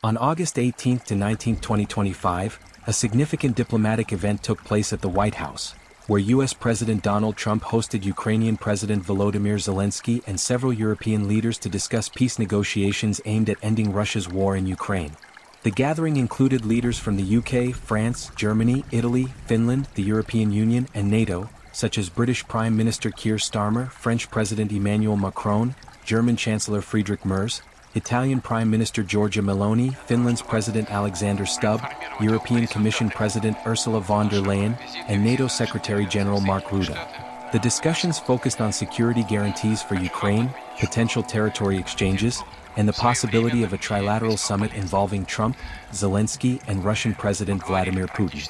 On August 18 to 19, 2025, a significant diplomatic event took place at the White House, where U.S. President Donald Trump hosted Ukrainian President Volodymyr Zelenskyy and several European leaders to discuss peace negotiations aimed at ending Russia's war in Ukraine. The gathering included leaders from the UK, France, Germany, Italy, Finland, the European Union, and NATO, such as British Prime Minister Keir Starmer, French President Emmanuel Macron, German Chancellor Friedrich Merz, Italian Prime Minister Giorgia Meloni, Finland's President Alexander Stubb, European Commission President Ursula von der Leyen, and NATO Secretary-General Mark Rutte. The discussions focused on security guarantees for Ukraine, potential territory exchanges, and the possibility of a trilateral summit involving Trump, Zelenskyy, and Russian President Vladimir Putin.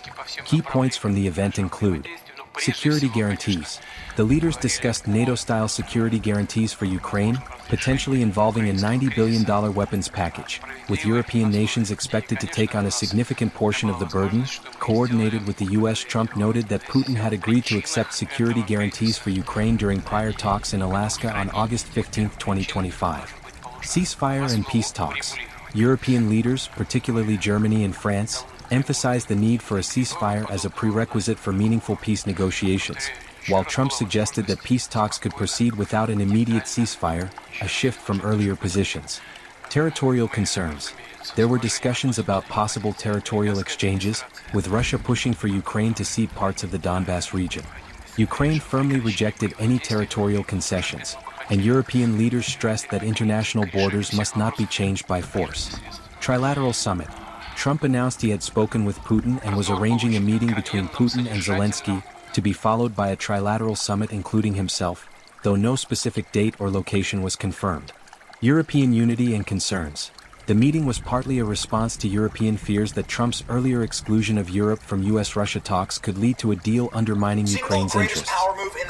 Key points from the event include security guarantees. The leaders discussed NATO-style security guarantees for Ukraine, potentially involving a $90 billion weapons package, with European nations expected to take on a significant portion of the burden. Coordinated with the U.S., Trump noted that Putin had agreed to accept security guarantees for Ukraine during prior talks in Alaska on August 15, 2025. Ceasefire and peace talks. European leaders, particularly Germany and France, emphasized the need for a ceasefire as a prerequisite for meaningful peace negotiations, while Trump suggested that peace talks could proceed without an immediate ceasefire, a shift from earlier positions. Territorial concerns. There were discussions about possible territorial exchanges, with Russia pushing for Ukraine to cede parts of the Donbas region. Ukraine firmly rejected any territorial concessions, and European leaders stressed that international borders must not be changed by force. Trilateral summit. Trump announced he had spoken with Putin and was arranging a meeting between Putin and Zelenskyy, to be followed by a trilateral summit including himself, though no specific date or location was confirmed. European unity and concerns. The meeting was partly a response to European fears that Trump's earlier exclusion of Europe from U.S.-Russia talks could lead to a deal undermining Ukraine's interests.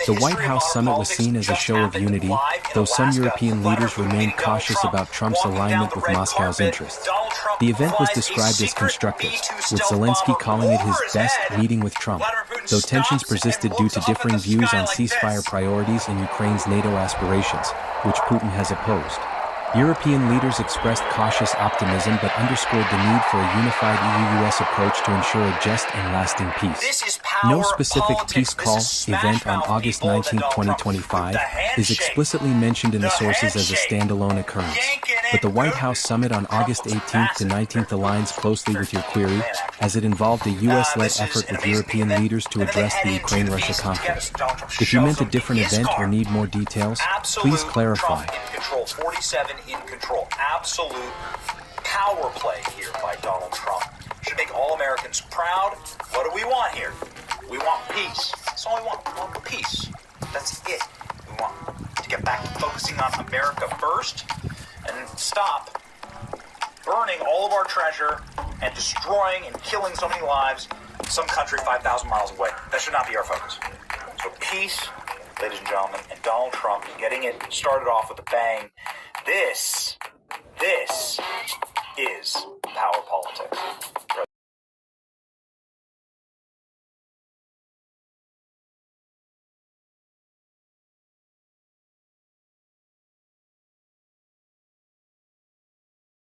The White House summit was seen as a show of unity, though some European leaders remained cautious about Trump's alignment with Moscow's interests. The event was described as constructive, with Zelenskyy calling it his best meeting with Trump, though tensions persisted due to differing views on ceasefire priorities and Ukraine's NATO aspirations, which Putin has opposed. European leaders expressed cautious optimism but underscored the need for a unified EU-US approach to ensure a just and lasting peace. No specific peace call event on August 19, 2025 is explicitly mentioned in the sources as a standalone occurrence, but the White House summit on August 18 to 19 aligns closely with your query, as it involved a US-led effort with European leaders to address the Ukraine-Russia conflict. If you meant a different event or need more details, please clarify. 47 in control. Absolute power play here by Donald Trump. Should make all Americans proud. What do we want here? We want peace. That's all we want. We want peace. That's it. We want to get back to focusing on America first and stop burning all of our treasure and destroying and killing so many lives in some country 5,000 miles away. That should not be our focus. So peace, ladies and gentlemen, and Donald Trump getting it started off with a bang. This is power politics.